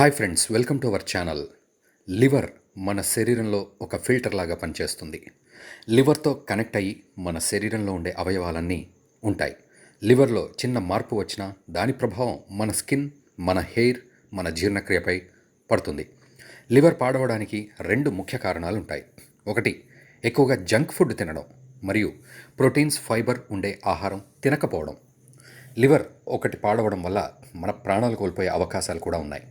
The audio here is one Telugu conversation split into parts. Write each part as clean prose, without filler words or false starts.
Hi friends, welcome to our channel. Liver మన శరీరంలో ఒక ఫిల్టర్ లాగా పనిచేస్తుంది. లివర్తో కనెక్ట్ అయ్యి మన శరీరంలో ఉండే అవయవాలన్నీ ఉంటాయి. లివర్లో చిన్న మార్పు వచ్చినా దాని ప్రభావం మన స్కిన్, మన హెయిర్, మన జీర్ణక్రియపై పడుతుంది. లివర్ పాడవడానికి రెండు ముఖ్య కారణాలు ఉంటాయి. ఒకటి, ఎక్కువగా జంక్ ఫుడ్ తినడం మరియు ప్రోటీన్స్, ఫైబర్ ఉండే ఆహారం తినకపోవడం. లివర్ ఒకటి పాడవడం వల్ల మన ప్రాణాలు కోల్పోయే అవకాశాలు కూడా ఉన్నాయి.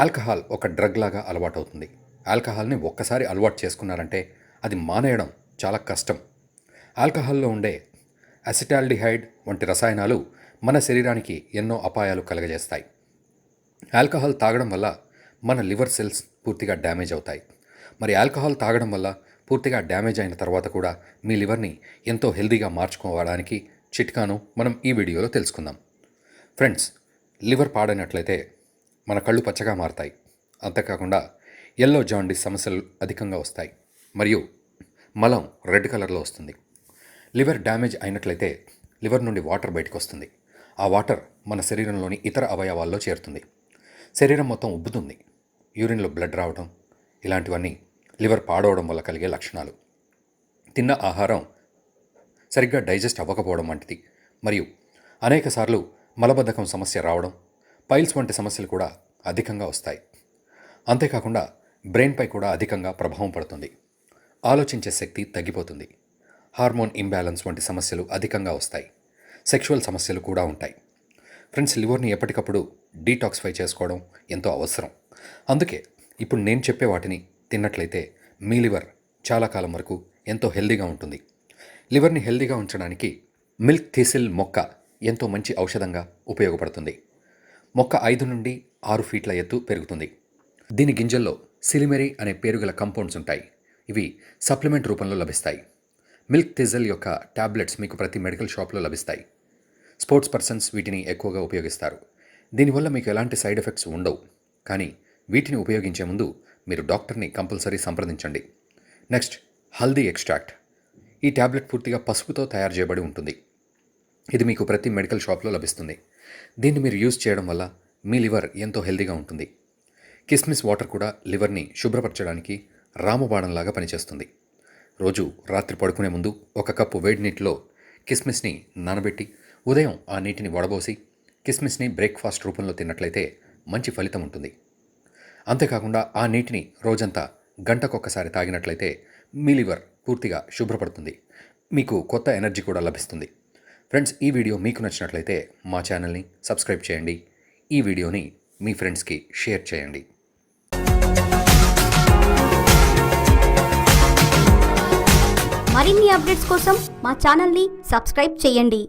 ఆల్కహాల్ ఒక డ్రగ్ లాగా అలవాటవుతుంది. ఆల్కహాల్ని ఒక్కసారి అలవాటు చేసుకున్నారంటే అది మానేయడం చాలా కష్టం. ఆల్కహాల్లో ఉండే అసిటాల్డిహైడ్ వంటి రసాయనాలు మన శరీరానికి ఎన్నో అపాయాలు కలుగజేస్తాయి. ఆల్కహాల్ తాగడం వల్ల మన లివర్ సెల్స్ పూర్తిగా డ్యామేజ్ అవుతాయి. మరి ఆల్కహాల్ తాగడం వల్ల పూర్తిగా డ్యామేజ్ అయిన తర్వాత కూడా మీ లివర్ని ఎంతో హెల్దీగా మార్చుకోవడానికి చిట్కాను మనం ఈ వీడియోలో తెలుసుకుందాం. ఫ్రెండ్స్, లివర్ పాడైనట్లయితే మన కళ్ళు పచ్చగా మారతాయి. అంతేకాకుండా ఎల్లో జాండీస్ సమస్యలు అధికంగా వస్తాయి మరియు మలం రెడ్ కలర్లో వస్తుంది. లివర్ డ్యామేజ్ అయినట్లయితే లివర్ నుండి వాటర్ బయటకు వస్తుంది. ఆ వాటర్ మన శరీరంలోని ఇతర అవయవాల్లో చేరుతుంది. శరీరం మొత్తం ఉబ్బుతుంది. యూరిన్లో బ్లడ్ రావడం, ఇలాంటివన్నీ లివర్ పాడవడం వల్ల కలిగే లక్షణాలు. తిన్న ఆహారం సరిగ్గా డైజెస్ట్ అవ్వకపోవడం వంటిది మరియు అనేకసార్లు మలబద్ధకం సమస్య రావడం, పైల్స్ వంటి సమస్యలు కూడా అధికంగా వస్తాయి. అంతేకాకుండా బ్రెయిన్పై కూడా అధికంగా ప్రభావం పడుతుంది. ఆలోచించే శక్తి తగ్గిపోతుంది. హార్మోన్ ఇంబ్యాలెన్స్ వంటి సమస్యలు అధికంగా వస్తాయి. సెక్షువల్ సమస్యలు కూడా ఉంటాయి. ఫ్రెండ్స్, లివర్ని ఎప్పటికప్పుడు డీటాక్సిఫై చేసుకోవడం ఎంతో అవసరం. అందుకే ఇప్పుడు నేను చెప్పే వాటిని తిన్నట్లయితే మీ లివర్ చాలా కాలం వరకు ఎంతో హెల్దీగా ఉంటుంది. లివర్ని హెల్దీగా ఉంచడానికి మిల్క్ థిసిల్ మొక్క ఎంతో మంచి ఔషధంగా ఉపయోగపడుతుంది. మొక్క 5 నుండి 6 ఫీట్ల ఎత్తు పెరుగుతుంది. దీని గింజల్లో సిలిమెరీ అనే పేరుగల కంపౌండ్స్ ఉంటాయి. ఇవి సప్లిమెంట్ రూపంలో లభిస్తాయి. మిల్క్ థిజిల్ యొక్క టాబ్లెట్స్ మీకు ప్రతి మెడికల్ షాప్లో లభిస్తాయి. స్పోర్ట్స్ పర్సన్స్ వీటిని ఎక్కువగా ఉపయోగిస్తారు. దీనివల్ల మీకు ఎలాంటి సైడ్ ఎఫెక్ట్స్ ఉండవు. కానీ వీటిని ఉపయోగించే ముందు మీరు డాక్టర్ని కంపల్సరీ సంప్రదించండి. Next, haldi extract. ఈ టాబ్లెట్ పూర్తిగా పసుపుతో తయారు చేయబడి ఉంటుంది. ఇది మీకు ప్రతి మెడికల్ షాప్లో లభిస్తుంది. దీన్ని మీరు యూజ్ చేయడం వల్ల మీ లివర్ ఎంతో హెల్దీగా ఉంటుంది. కిస్మిస్ వాటర్ కూడా లివర్ని శుభ్రపరచడానికి రామబాణంలాగా పనిచేస్తుంది. రోజు రాత్రి పడుకునే ముందు 1 కప్పు వేడి నీటిలో కిస్మిస్ని నానబెట్టి ఉదయం ఆ నీటిని వడబోసి కిస్మిస్ని బ్రేక్ఫాస్ట్ రూపంలో తిన్నట్లయితే మంచి ఫలితం ఉంటుంది. అంతేకాకుండా ఆ నీటిని రోజంతా గంటకొకసారి తాగినట్లయితే మీ లివర్ పూర్తిగా శుభ్రపడుతుంది. మీకు కొత్త ఎనర్జీ కూడా లభిస్తుంది. ఫ్రెండ్స్, ఈ వీడియో మీకు నచ్చినట్లయితే మా ఛానల్ని సబ్స్క్రైబ్ చేయండి. ఈ వీడియోని మీ ఫ్రెండ్స్కి షేర్ చేయండి. మరిన్ని అప్డేట్స్ కోసం మా ఛానల్ని సబ్స్క్రైబ్ చేయండి.